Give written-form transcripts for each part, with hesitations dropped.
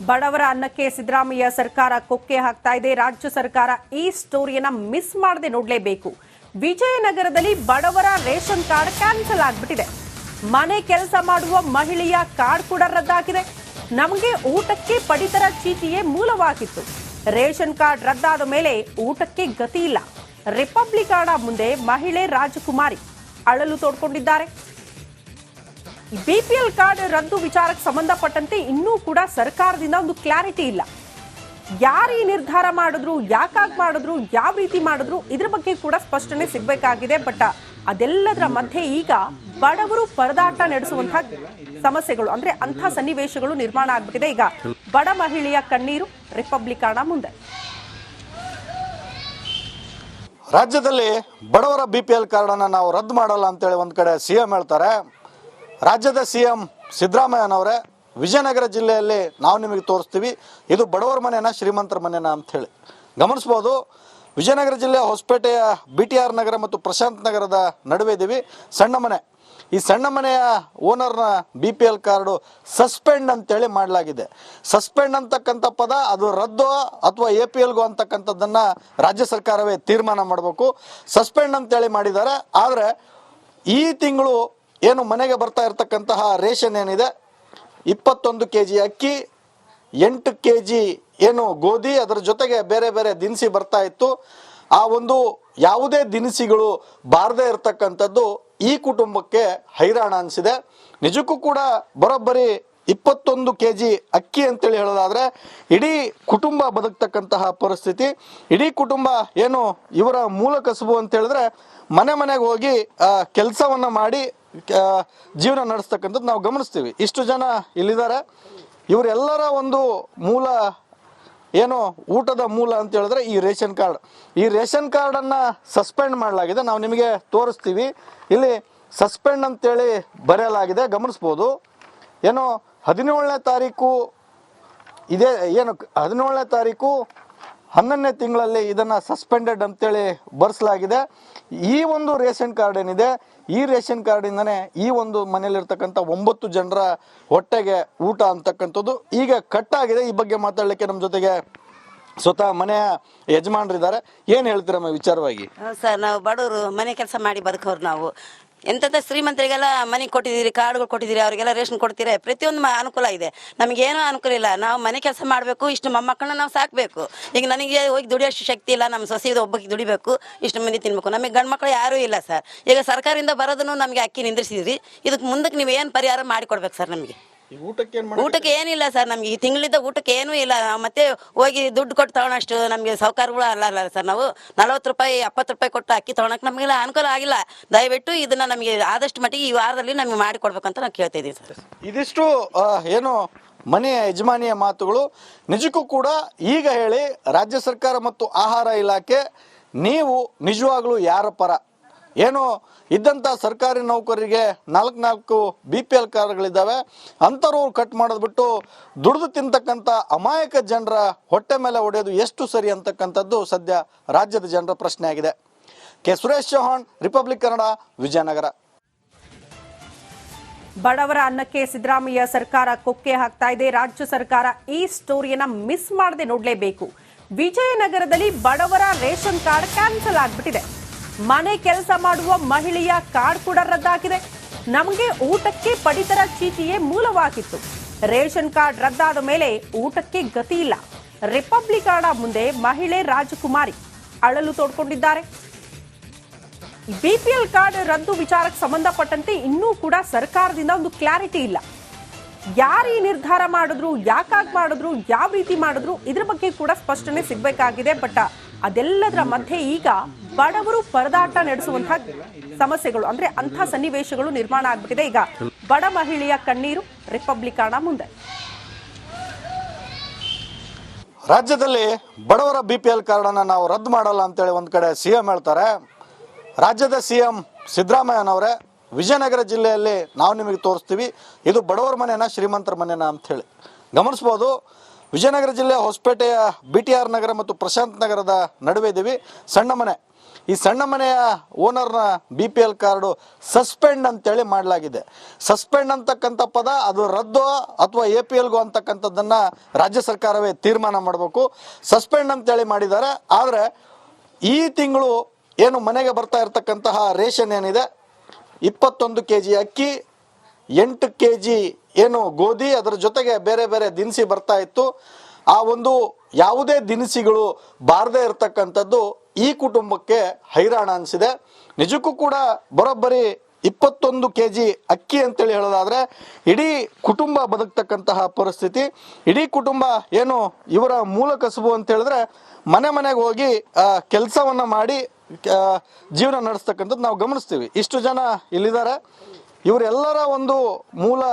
ಬಡವರ ಅನ್ನಕ್ಕೆ ಸಿದ್ದರಾಮಯ್ಯ ಸರ್ಕಾರ ಕೊಕ್ಕೆ ಹಾಕ್ತಾ ಇದೆ. ರಾಜ್ಯ ಸರ್ಕಾರ ಈ ಸ್ಟೋರಿಯನ್ನ ಮಿಸ್ ಮಾಡದೆ ನೋಡಲೇಬೇಕು. ವಿಜಯನಗರದಲ್ಲಿ ಬಡವರ ರೇಷನ್ ಕಾರ್ಡ್ ಕ್ಯಾನ್ಸಲ್ ಆಗ್ಬಿಟ್ಟಿದೆ. ಮನೆ ಕೆಲಸ ಮಾಡುವ ಮಹಿಳೆಯ ಕಾರ್ಡ್ ಕೂಡ ರದ್ದಾಗಿದೆ. ನಮಗೆ ಊಟಕ್ಕೆ ಪಡಿತರ ಚೀಟಿಯೇ ಮೂಲವಾಗಿತ್ತು. ರೇಷನ್ ಕಾರ್ಡ್ ರದ್ದಾದ ಮೇಲೆ ಊಟಕ್ಕೆ ಗತಿ ಇಲ್ಲ. ರಿಪಬ್ಲಿಕ್ ಕಾರ್ಡ್ ಮುಂದೆ ಮಹಿಳೆ ರಾಜಕುಮಾರಿ ಅಳಲು ತೋಡ್ಕೊಂಡಿದ್ದಾರೆ. ಬಿಪಿಎಲ್ ಕಾರ್ಡ್ ರದ್ದು ವಿಚಾರಕ್ಕೆ ಸಂಬಂಧಪಟ್ಟಂತೆ ಇನ್ನೂ ಕೂಡ ಸರ್ಕಾರದಿಂದ ಒಂದು ಕ್ಲಾರಿಟಿ ಇಲ್ಲ. ಯಾರು ಈ ನಿರ್ಧಾರ ಮಾಡಿದ್ರು, ಯಾಕಾಗಿ ಮಾಡಿದ್ರು, ಯಾವ ರೀತಿ ಮಾಡಿದ್ರು, ಇದ್ರ ಬಗ್ಗೆ ಕೂಡ ಸ್ಪಷ್ಟನೆ ಸಿಗಬೇಕಾಗಿದೆ. ಬಟ್ ಅದೆಲ್ಲದರ ಮಧ್ಯೆ ಈಗ ಬಡವರು ಪರದಾಟ ನಡೆಸುವಂತಹ ಸಮಸ್ಯೆಗಳು ಅಂದ್ರೆ ಅಂಥ ಸನ್ನಿವೇಶಗಳು ನಿರ್ಮಾಣ ಆಗ್ಬಿಟ್ಟಿದೆ. ಈಗ ಬಡ ಮಹಿಳೆಯ ಕಣ್ಣೀರು ರಿಪಬ್ಲಿಕ್ ಕಾರ್ಡ್ ಮುಂದೆ. ರಾಜ್ಯದಲ್ಲಿ ಬಡವರ ಬಿಪಿಎಲ್ ಕಾರ್ಡ್ ಅನ್ನ ನಾವು ರದ್ದು ಮಾಡಲ್ಲ ಅಂತೇಳಿ ಒಂದ್ ಕಡೆ ಸಿಎಂ ಹೇಳ್ತಾರೆ. ರಾಜ್ಯದ ಸಿಎಂ ಸಿದ್ದರಾಮಯ್ಯನವರೇ ವಿಜಯನಗರ ಜಿಲ್ಲೆಯಲ್ಲಿ ನಾವು ನಿಮಗೆ ತೋರಿಸ್ತೀವಿ, ಇದು ಬಡವರ ಮನೆನ ಶ್ರೀಮಂತರ ಮನೆನ ಅಂತ ಹೇಳಿ ಗಮನಿಸ್ಬೋದು. ವಿಜಯನಗರ ಜಿಲ್ಲೆಯ ಹೊಸಪೇಟೆಯ BTR ನಗರ ಮತ್ತು ಪ್ರಶಾಂತ್ ನಗರದ ನಡುವೆ ಇದ್ದೀವಿ. ಸಣ್ಣ ಮನೆ, ಈ ಸಣ್ಣ ಮನೆಯ ಓನರ್ನ BPL ಕಾರ್ಡು ಸಸ್ಪೆಂಡ್ ಅಂತೇಳಿ ಮಾಡಲಾಗಿದೆ. ಸಸ್ಪೆಂಡ್ ಅಂತಕ್ಕಂಥ ಪದ ಅದು ರದ್ದು ಅಥವಾ APLಗೋ ಅಂತಕ್ಕಂಥದ್ದನ್ನು ರಾಜ್ಯ ಸರ್ಕಾರವೇ ತೀರ್ಮಾನ ಮಾಡಬೇಕು. ಸಸ್ಪೆಂಡ್ ಅಂತೇಳಿ ಮಾಡಿದ್ದಾರೆ. ಆದರೆ ಈ ತಿಂಗಳು ಏನು ಮನೆಗೆ ಬರ್ತಾ ಇರತಕ್ಕಂತಹ ರೇಷನ್ ಏನಿದೆ, 21 kg ಅಕ್ಕಿ, 8 kg ಏನು ಗೋಧಿ, ಅದರ ಜೊತೆಗೆ ಬೇರೆ ಬೇರೆ ದಿನಸಿ ಬರ್ತಾ ಇತ್ತು. ಆ ಒಂದು ಯಾವುದೇ ದಿನಸಿಗಳು ಬಾರದೇ ಇರತಕ್ಕಂಥದ್ದು ಈ ಕುಟುಂಬಕ್ಕೆ ಹೈರಾಣ ಅನಿಸಿದೆ. ನಿಜಕ್ಕೂ ಕೂಡ ಬರೋಬ್ಬರಿ 21 kg ಅಕ್ಕಿ ಅಂತೇಳಿ ಹೇಳೋದಾದ್ರೆ ಇಡೀ ಕುಟುಂಬ ಬದುಕ್ತಕ್ಕಂತಹ ಪರಿಸ್ಥಿತಿ. ಇಡೀ ಕುಟುಂಬ ಏನು ಇವರ ಮೂಲ ಕಸುಬು ಅಂತ ಹೇಳಿದ್ರೆ ಮನೆ ಮನೆಗೆ ಹೋಗಿ ಕೆಲಸವನ್ನ ಮಾಡಿ ಜೀವನ ನಡೆಸ್ತಕ್ಕಂಥದ್ದು ನಾವು ಗಮನಿಸ್ತೀವಿ. ಇಷ್ಟು ಜನ ಇಲ್ಲಿದ್ದಾರೆ. ಇವರೆಲ್ಲರ ಒಂದು ಮೂಲ ಏನು ಊಟದ ಮೂಲ ಅಂತ ಹೇಳಿದ್ರೆ ಈ ರೇಷನ್ ಕಾರ್ಡ್. ಈ ರೇಷನ್ ಕಾರ್ಡನ್ನು ಸಸ್ಪೆಂಡ್ ಮಾಡಲಾಗಿದೆ. ನಾವು ನಿಮಗೆ ತೋರಿಸ್ತೀವಿ. ಇಲ್ಲಿ ಸಸ್ಪೆಂಡ್ ಅಂತೇಳಿ ಬರೆಯಲಾಗಿದೆ, ಗಮನಿಸ್ಬೋದು. ಏನು 17ನೇ ತಾರೀಕು ಇದೇ ಏನು 17ನೇ ತಾರೀಕು 11ನೇ ತಿಂಗಳಲ್ಲಿ ಇದನ್ನು ಸಸ್ಪೆಂಡೆಡ್ ಅಂತೇಳಿ ಬರೆಸಲಾಗಿದೆ. ಈ ಒಂದು ರೇಷನ್ ಕಾರ್ಡ್ ಏನಿದೆ, ಈ ರೇಷನ್ ಕಾರ್ಡಿಂದನೇ ಈ ಒಂದು ಮನೆಯಲ್ಲಿರ್ತಕ್ಕಂಥ 9 ಜನರ ಹೊಟ್ಟೆಗೆ ಊಟ ಅಂತಕ್ಕಂಥದ್ದು ಈಗ ಕಟ್ಟಾಗಿದೆ. ಈ ಬಗ್ಗೆ ಮಾತಾಡಲಿಕ್ಕೆ ನಮ್ಮ ಜೊತೆಗೆ ಸ್ವತಃ ಮನೆಯ ಯಜಮಾನರಿದ್ದಾರೆ. ಏನು ಹೇಳ್ತೀರಮ್ಮ ವಿಚಾರವಾಗಿ? ಸರ್, ನಾವು ಬಡವರು ಮನೆ ಕೆಲಸ ಮಾಡಿ ಬದುಕೋರು. ನಾವು ಎಂಥದ್ದು ಶ್ರೀಮಂತರಿಗೆಲ್ಲ ಮನೆ ಕೊಟ್ಟಿದ್ದೀರಿ, ಕಾರ್ಡ್ಗಳು ಕೊಟ್ಟಿದ್ದೀರಿ, ಅವರಿಗೆಲ್ಲ ರೇಷನ್ ಕೊಡ್ತೀರಿ, ಪ್ರತಿಯೊಂದು ಅನುಕೂಲ ಇದೆ. ನಮಗೇನೂ ಅನುಕೂಲ ಇಲ್ಲ. ನಾವು ಮನೆ ಕೆಲಸ ಮಾಡಬೇಕು, ಇಷ್ಟು ಮೊಮ್ಮಕ್ಕಳನ್ನ ನಾವು ಸಾಕಬೇಕು. ಈಗ ನನಗೆ ಹೋಗಿ ದುಡಿಯೋಷ್ಟು ಶಕ್ತಿ ಇಲ್ಲ. ನಮ್ಮ ಸೊಸೆದು ಒಬ್ಬಕ್ಕೆ ದುಡಿಬೇಕು, ಇಷ್ಟು ಮಂದಿ ತಿನ್ಬೇಕು. ನಮಗೆ ಗಂಡು ಮಕ್ಕಳು ಯಾರೂ ಇಲ್ಲ ಸರ್. ಈಗ ಸರ್ಕಾರದಿಂದ ಬರೋದನ್ನು ನಮಗೆ ಅಕ್ಕಿ ನಿಂದ್ರಿಸಿದ್ರಿ. ಇದಕ್ಕೆ ಮುಂದಕ್ಕೆ ನೀವು ಏನು ಪರಿಹಾರ ಮಾಡಿಕೊಡ್ಬೇಕು ಸರ್? ನಮಗೆ ಊಟಕ್ಕೆ ಏನಿಲ್ಲ ಸರ್. ನಮ್ಗೆ ಈ ತಿಂಗಳಿಂದ ಊಟಕ್ಕೆ ಏನೂ ಇಲ್ಲ. ಮತ್ತೆ ಹೋಗಿ ದುಡ್ಡು ಕೊಟ್ಟು ತಗೊಳಷ್ಟು ನಮಗೆ ಸೌಕರ್ಯಗಳು ಅಲ್ಲ ಸರ್. ನಾವು 40 ರೂಪಾಯಿ 70 ರೂಪಾಯಿ ಕೊಟ್ಟು ಅಕ್ಕಿ ತಗೊಳಕ್ಕೆ ನಮಗೆಲ್ಲ ಅನುಕೂಲ ಆಗಿಲ್ಲ. ದಯವಿಟ್ಟು ಇದನ್ನ ನಮಗೆ ಆದಷ್ಟು ಮಟ್ಟಿಗೆ ಈ ವಾರದಲ್ಲಿ ನಮಗೆ ಮಾಡಿಕೊಡ್ಬೇಕಂತ ನಾವು ಕೇಳ್ತಾ ಇದ್ದೀವಿ ಸರ್. ಇದಿಷ್ಟು ಏನು ಮನೆಯ ಯಜಮಾನಿಯ ಮಾತುಗಳು. ನಿಜಕ್ಕೂ ಕೂಡ ಈಗ ಹೇಳಿ, ರಾಜ್ಯ ಸರ್ಕಾರ ಮತ್ತು ಆಹಾರ ಇಲಾಖೆ ನೀವು ನಿಜವಾಗ್ಲೂ ಯಾರ ಪರ? ಏನು ಇದ್ದಂಥ ಸರ್ಕಾರಿ ನೌಕರರಿಗೆ 4 BPL ಕಾರ್ಡ್ಗಳಿದ್ದಾವೆ, ಅಂಥವ್ರು ಕಟ್ ಮಾಡೋದು ಬಿಟ್ಟು ದುಡಿದು ತಿಂತಕ್ಕಂಥ ಅಮಾಯಕ ಜನರ ಹೊಟ್ಟೆ ಮೇಲೆ ಹೊಡೆಯೋದು ಎಷ್ಟು ಸರಿ ಅಂತಕ್ಕಂಥದ್ದು ಸದ್ಯ ರಾಜ್ಯದ ಜನರ ಪ್ರಶ್ನೆ ಆಗಿದೆ. K Suresh Chauhan, republic Kannada, Vijayanagara. ಬಡವರ ಅನ್ನಕ್ಕೆ ಸಿದ್ದರಾಮಯ್ಯ ಸರ್ಕಾರ ಕೊಕ್ಕೆ ಹಾಕ್ತಾ ಇದೆ. ರಾಜ್ಯ ಸರ್ಕಾರ ಈ ಸ್ಟೋರಿಯನ್ನ ಮಿಸ್ ಮಾಡದೆ ನೋಡಲೇಬೇಕು. ವಿಜಯನಗರದಲ್ಲಿ ಬಡವರ ರೇಷನ್ ಕಾರ್ಡ್ ಕ್ಯಾನ್ಸಲ್ ಆಗ್ಬಿಟ್ಟಿದೆ. ಮನೆ ಕೆಲಸ ಮಾಡುವ ಮಹಿಳೆಯ ಕಾರ್ಡ್ ಕೂಡ ರದ್ದಾಗಿದೆ. ನಮಗೆ ಊಟಕ್ಕೆ ಪಡಿತರ ಚೀಟಿಯೇ ಮೂಲವಾಗಿತ್ತು. ರೇಷನ್ ಕಾರ್ಡ್ ರದ್ದಾದ ಮೇಲೆ ಊಟಕ್ಕೆ ಗತಿ ಇಲ್ಲ. ರಿಪಬ್ಲಿಕ್ ಕಾರ್ಡ್ ಮುಂದೆ ಮಹಿಳೆ ರಾಜಕುಮಾರಿ ಅಳಲು ತೋಡ್ಕೊಂಡಿದ್ದಾರೆ. ಬಿಪಿಎಲ್ ಕಾರ್ಡ್ ರದ್ದು ವಿಚಾರಕ್ಕೆ ಸಂಬಂಧಪಟ್ಟಂತೆ ಇನ್ನೂ ಕೂಡ ಸರ್ಕಾರದಿಂದ ಒಂದು ಕ್ಲಾರಿಟಿ ಇಲ್ಲ. ಯಾರು ಈ ನಿರ್ಧಾರ ಮಾಡಿದ್ರು, ಯಾಕಾಗಿ ಮಾಡಿದ್ರು, ಯಾವ ರೀತಿ ಮಾಡಿದ್ರು, ಇದ್ರ ಬಗ್ಗೆ ಕೂಡ ಸ್ಪಷ್ಟನೆ ಸಿಗಬೇಕಾಗಿದೆ. ಬಟ್ ಅದೆಲ್ಲದರ ಮಧ್ಯೆ ಈಗ ಬಡವರು ಪರದಾಟ ನಡೆಸುವಂತಹ ಸಮಸ್ಯೆಗಳು ಅಂದ್ರೆ ಅಂಥ ಸನ್ನಿವೇಶಗಳು ನಿರ್ಮಾಣ ಆಗ್ಬಿಟ್ಟಿದೆ. ಈಗ ಬಡ ಮಹಿಳೆಯ ಕಣ್ಣೀರು ರಿಪಬ್ಲಿಕ್ ಕಾರ್ಡ್ ಮುಂದೆ. ರಾಜ್ಯದಲ್ಲಿ ಬಡವರ BPL ಕಾರ್ಡ್ ಅನ್ನ ನಾವು ರದ್ದು ಮಾಡಲ್ಲ ಅಂತೇಳಿ ಒಂದ್ ಕಡೆ ಸಿಎಂ ಹೇಳ್ತಾರೆ. ರಾಜ್ಯದ ಸಿಎಂ ಸಿದ್ದರಾಮಯ್ಯನವರೇ ವಿಜಯನಗರ ಜಿಲ್ಲೆಯಲ್ಲಿ ನಾವು ನಿಮಗೆ ತೋರಿಸ್ತೀವಿ, ಇದು ಬಡವರ ಮನೆನ ಶ್ರೀಮಂತರ ಮನೆನ ಅಂತ ಹೇಳಿ ಗಮನಿಸ್ಬೋದು. ವಿಜಯನಗರ ಜಿಲ್ಲೆಯ ಹೊಸಪೇಟೆಯ BTR ನಗರ ಮತ್ತು ಪ್ರಶಾಂತ್ ನಗರದ ನಡುವೆ ಇದ್ದೀವಿ. ಸಣ್ಣ ಮನೆ, ಈ ಸಣ್ಣ ಮನೆಯ ಓನರ್ನ BPL ಕಾರ್ಡು ಸಸ್ಪೆಂಡ್ ಅಂತೇಳಿ ಮಾಡಲಾಗಿದೆ. ಸಸ್ಪೆಂಡ್ ಅಂತಕ್ಕಂಥ ಪದ ಅದು ರದ್ದು ಅಥವಾ APLಗೂ ಅಂತಕ್ಕಂಥದ್ದನ್ನು ರಾಜ್ಯ ಸರ್ಕಾರವೇ ತೀರ್ಮಾನ ಮಾಡಬೇಕು. ಸಸ್ಪೆಂಡ್ ಅಂತೇಳಿ ಮಾಡಿದ್ದಾರೆ. ಆದರೆ ಈ ತಿಂಗಳು ಏನು ಮನೆಗೆ ಬರ್ತಾ ಇರತಕ್ಕಂತಹ ರೇಷನ್ ಏನಿದೆ 21 kg ಅಕ್ಕಿ, 8 kg ಏನು ಗೋಧಿ, ಅದರ ಜೊತೆಗೆ ಬೇರೆ ಬೇರೆ ದಿನಸಿ ಬರ್ತಾ ಇತ್ತು. ಆ ಒಂದು ಯಾವುದೇ ದಿನಸಿಗಳು ಬಾರದೇ ಇರತಕ್ಕಂಥದ್ದು ಈ ಕುಟುಂಬಕ್ಕೆ ಹೈರಾಣ ಅನಿಸಿದೆ. ನಿಜಕ್ಕೂ ಕೂಡ ಬರೋಬ್ಬರಿ 21 kg ಅಕ್ಕಿ ಅಂತೇಳಿ ಹೇಳೋದಾದ್ರೆ ಇಡೀ ಕುಟುಂಬ ಬದುಕ್ತಕ್ಕಂತಹ ಪರಿಸ್ಥಿತಿ. ಇಡೀ ಕುಟುಂಬ ಏನು ಇವರ ಮೂಲ ಕಸುಬು ಅಂತ ಹೇಳಿದ್ರೆ ಮನೆಗೆ ಹೋಗಿ ಕೆಲಸವನ್ನ ಮಾಡಿ ಜೀವನ ನಡೆಸ್ತಕ್ಕಂಥದ್ದು ನಾವು ಗಮನಿಸ್ತೀವಿ. ಇಷ್ಟು ಜನ ಇಲ್ಲಿದ್ದಾರೆ. ಇವರೆಲ್ಲರ ಒಂದು ಮೂಲ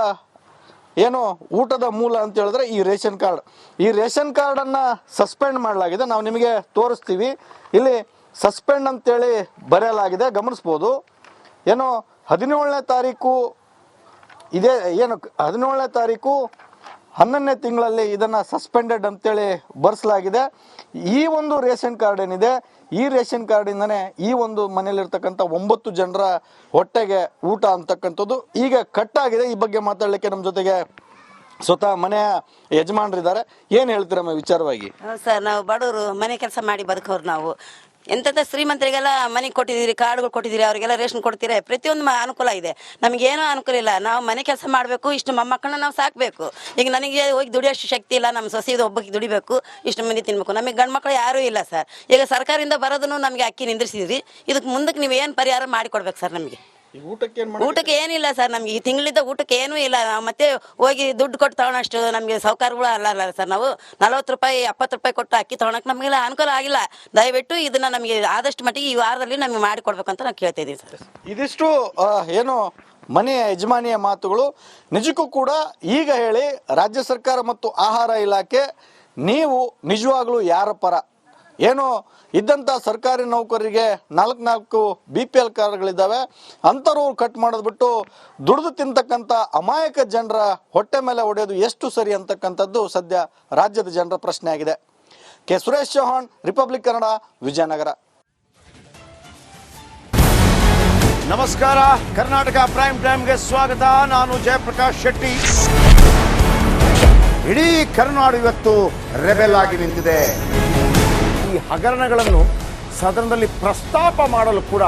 ಏನು ಊಟದ ಮೂಲ ಅಂತ ಹೇಳಿದ್ರೆ ಈ ರೇಷನ್ ಕಾರ್ಡ್. ಈ ರೇಷನ್ ಕಾರ್ಡನ್ನು ಸಸ್ಪೆಂಡ್ ಮಾಡಲಾಗಿದೆ. ನಾವು ನಿಮಗೆ ತೋರಿಸ್ತೀವಿ. ಇಲ್ಲಿ ಸಸ್ಪೆಂಡ್ ಅಂತೇಳಿ ಬರೆಯಲಾಗಿದೆ, ಗಮನಿಸ್ಬೋದು. ಏನು 17ನೇ ತಾರೀಕು ಇದೇ ಏನು 17ನೇ ತಾರೀಕು 11ನೇ ತಿಂಗಳಲ್ಲಿ ಇದನ್ನು ಸಸ್ಪೆಂಡೆಡ್ ಅಂತೇಳಿ ಬರೆಸಲಾಗಿದೆ. ಈ ಒಂದು ರೇಷನ್ ಕಾರ್ಡ್ ಏನಿದೆ, ಈ ರೇಷನ್ ಕಾರ್ಡಿಂದನೇ ಈ ಒಂದು ಮನೆಯಲ್ಲಿರ್ತಕ್ಕಂಥ 9 ಜನರ ಹೊಟ್ಟೆಗೆ ಊಟ ಅಂತಕ್ಕಂಥದ್ದು ಈಗ ಕಟ್ಟಾಗಿದೆ. ಈ ಬಗ್ಗೆ ಮಾತಾಡಲಿಕ್ಕೆ ನಮ್ಮ ಜೊತೆಗೆ ಸ್ವತಃ ಮನೆಯ ಯಜಮಾನರಿದ್ದಾರೆ. ಏನು ಹೇಳ್ತೀರಮ್ಮ ವಿಚಾರವಾಗಿ? ಸರ್, ನಾವು ಬಡವರು ಮನೆ ಕೆಲಸ ಮಾಡಿ ಬದುಕೋರು. ನಾವು ಎಂತೆಂಥ ಶ್ರೀಮಂತರಿಗೆಲ್ಲ ಮನೆ ಕೊಟ್ಟಿದ್ದೀರಿ, ಕಾರ್ಡ್ಗಳು ಕೊಟ್ಟಿದ್ದೀರಿ, ಅವರಿಗೆಲ್ಲ ರೇಷನ್ ಕೊಡ್ತೀರಿ, ಪ್ರತಿಯೊಂದು ಅನುಕೂಲ ಇದೆ. ನಮಗೇನೂ ಅನುಕೂಲ ಇಲ್ಲ. ನಾವು ಮನೆ ಕೆಲಸ ಮಾಡಬೇಕು, ಇಷ್ಟು ಮೊಮ್ಮಕ್ಕಳನ್ನ ನಾವು ಸಾಕಬೇಕು. ಈಗ ನನಗೆ ಹೋಗಿ ದುಡಿಯೋಷ್ಟು ಶಕ್ತಿ ಇಲ್ಲ. ನಮ್ಮ ಸೊಸೆದು ಒಬ್ಬಕ್ಕೆ ದುಡಿಬೇಕು, ಇಷ್ಟು ಮಂದಿ ತಿನ್ಬೇಕು. ನಮಗೆ ಗಂಡು ಮಕ್ಕಳು ಯಾರೂ ಇಲ್ಲ ಸರ್. ಈಗ ಸರ್ಕಾರದಿಂದ ಬರೋದನ್ನು ನಮಗೆ ಅಕ್ಕಿ ನಿಂದ್ರಿಸಿದ್ರಿ. ಇದಕ್ಕೆ ಮುಂದಕ್ಕೆ ನೀವು ಏನು ಪರಿಹಾರ ಮಾಡಿಕೊಡ್ಬೇಕು ಸರ್ ನಮಗೆ? ಊಟಕ್ಕೆ ಏನಿಲ್ಲ ಸರ್. ನಮ್ಗೆ ಈ ತಿಂಗಳಿಂದ ಊಟಕ್ಕೆ ಏನೂ ಇಲ್ಲ. ನಾವು ಮತ್ತೆ ಹೋಗಿ ದುಡ್ಡು ಕೊಟ್ಟು ತಗೊಳೋಷ್ಟು ನಮಗೆ ಸೌಕರ್ಯಗಳು ಅಲ್ಲ ಸರ್. ನಾವು 40 ರೂಪಾಯಿ 70 ರೂಪಾಯಿ ಕೊಟ್ಟು ಅಕ್ಕಿ ತಗೊಳಕ್ಕೆ ನಮಗೆಲ್ಲ ಅನುಕೂಲ ಆಗಿಲ್ಲ. ದಯವಿಟ್ಟು ಇದನ್ನ ನಮಗೆ ಆದಷ್ಟು ಮಟ್ಟಿಗೆ ಈ ವಾರದಲ್ಲಿ ನಮಗೆ ಮಾಡಿಕೊಡ್ಬೇಕಂತ ನಾವು ಕೇಳ್ತಾ ಇದ್ದೀವಿ ಸರ್. ಇದಿಷ್ಟು ಏನು ಮನೆಯ ಯಜಮಾನಿಯ ಮಾತುಗಳು. ನಿಜಕ್ಕೂ ಕೂಡ ಈಗ ಹೇಳಿ, ರಾಜ್ಯ ಸರ್ಕಾರ ಮತ್ತು ಆಹಾರ ಇಲಾಖೆ ನೀವು ನಿಜವಾಗ್ಲೂ ಯಾರ ಪರ? ಏನು ಇದ್ದಂಥ ಸರ್ಕಾರಿ ನೌಕರರಿಗೆ 4 BPL ಕಾರ್ಡ್ಗಳಿದ್ದಾವೆ, ಅಂಥವ್ರು ಕಟ್ ಮಾಡೋದ್ಬಿಟ್ಟು ದುಡಿದು ತಿಂತಕ್ಕಂಥ ಅಮಾಯಕ ಜನರ ಹೊಟ್ಟೆ ಮೇಲೆ ಹೊಡೆಯೋದು ಎಷ್ಟು ಸರಿ ಅಂತಕ್ಕಂಥದ್ದು ಸದ್ಯ ರಾಜ್ಯದ ಜನರ ಪ್ರಶ್ನೆ ಆಗಿದೆ. K Suresh Chauhan, republic Kannada, Vijayanagara. ನಮಸ್ಕಾರ, ಕರ್ನಾಟಕ ಪ್ರೈಮ್ ಟೈಮ್ಗೆ ಸ್ವಾಗತ. ನಾನು ಜಯಪ್ರಕಾಶ್ ಶೆಟ್ಟಿ. ಇಡೀ ಕರ್ನಾಡು ಇವತ್ತು ರೆಬೆಲ್ ಆಗಿ ನಿಂತಿದೆ. ಈ ಹಗರಣಗಳನ್ನು ಸದನದಲ್ಲಿ ಪ್ರಸ್ತಾಪ ಮಾಡಲು ಕೂಡ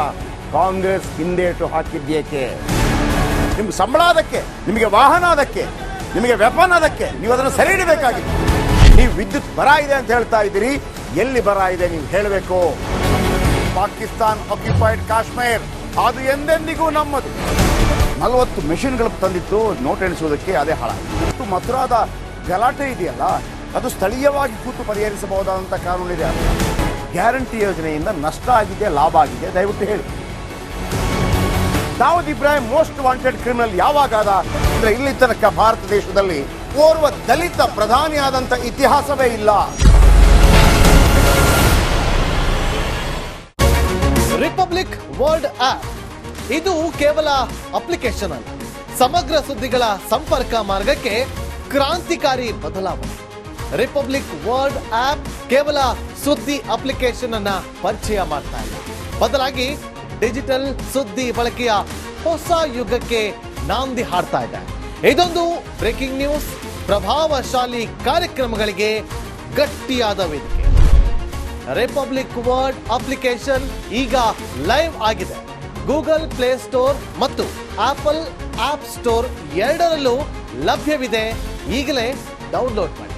ಕಾಂಗ್ರೆಸ್ ಹಿಂದೇಟು ಹಾಕಿದ್ದೇಕೆ? ನಿಮ್ಗೆ ಸಂಬಳ ಅದಕ್ಕೆ, ನಿಮಗೆ ವಾಹನ ಅದಕ್ಕೆ, ನಿಮಗೆ ವೆಪನ್ ಅದಕ್ಕೆ, ನೀವು ಅದನ್ನು ಸರಿ ಇಡಬೇಕಾಗಿತ್ತು. ನೀವು ವಿದ್ಯುತ್ ಬರ ಇದೆ ಅಂತ ಹೇಳ್ತಾ ಇದ್ದೀರಿ. ಎಲ್ಲಿ ಬರ ಇದೆ ನೀವು ಹೇಳಬೇಕು. ಪಾಕಿಸ್ತಾನ್ ಆಕ್ಯುಪೈಡ್ ಕಾಶ್ಮೀರ್ ಅದು ಎಂದೆಂದಿಗೂ ನಮ್ಮದು. 40 ಮೆಷಿನ್ಗಳು ತಂದಿತ್ತು ನೋಟ್ ಎಣಿಸುವುದಕ್ಕೆ, ಅದೇ ಹಾಳಾಯಿತು. ಮಥುರಾದ ಗಲಾಟೆ ಇದೆಯಲ್ಲ, ಅದು ಸ್ಥಳೀಯವಾಗಿ ಕೂತು ಪರಿಹರಿಸಬಹುದಾದಂಥ ಕಾನೂನಿದೆ. ಗ್ಯಾರಂಟಿ ಯೋಜನೆಯಿಂದ ನಷ್ಟ ಆಗಿದೆ, ಲಾಭ ಆಗಿದೆ, ದಯವಿಟ್ಟು ಹೇಳಿ. Dawood Ibrahim most wanted criminal ಯಾವಾಗಾದ ಅಂದ್ರೆ ಇಲ್ಲಿ ತನಕ ಭಾರತ ದೇಶದಲ್ಲಿ ಓರ್ವ ದಲಿತ ಪ್ರಧಾನಿಯಾದಂಥ ಇತಿಹಾಸವೇ ಇಲ್ಲ. ರಿಪಬ್ಲಿಕ್ ವರ್ಲ್ಡ್ ಆಪ್ ಇದು ಕೇವಲ ಅಪ್ಲಿಕೇಶನ್ ಅಲ್ಲ, ಸಮಗ್ರ ಸುದ್ದಿಗಳ ಸಂಪರ್ಕ ಮಾರ್ಗಕ್ಕೆ ಕ್ರಾಂತಿಕಾರಿ ಬದಲಾವಣೆ. ರಿಪಬ್ಲಿಕ್ ವರ್ಲ್ಡ್ ಆಪ್ ಕೇವಲ ಸುದ್ದಿ ಅಪ್ಲಿಕೇಶನ್ ಅನ್ನ ಪರಿಚಯ ಮಾಡ್ತಾ ಇಲ್ಲ, ಬದಲಾಗಿ ಡಿಜಿಟಲ್ ಸುದ್ದಿ ಬಳಕೆಯ ಹೊಸ ಯುಗಕ್ಕೆ ನಾಂದಿ ಹಾಡ್ತಾ ಇದೆ. ಇದೊಂದು ಬ್ರೇಕಿಂಗ್ ನ್ಯೂಸ್, ಪ್ರಭಾವಶಾಲಿ ಕಾರ್ಯಕ್ರಮಗಳಿಗೆ ಗಟ್ಟಿಯಾದ ವೇದಿಕೆ. ರಿಪಬ್ಲಿಕ್ ವರ್ಲ್ಡ್ ಅಪ್ಲಿಕೇಶನ್ ಈಗ ಲೈವ್ ಆಗಿದೆ. ಗೂಗಲ್ ಪ್ಲೇ ಸ್ಟೋರ್ ಮತ್ತು ಆಪಲ್ ಆಪ್ ಸ್ಟೋರ್ ಎರಡರಲ್ಲೂ ಲಭ್ಯವಿದೆ. ಈಗಲೇ ಡೌನ್ಲೋಡ್ ಮಾಡಿ.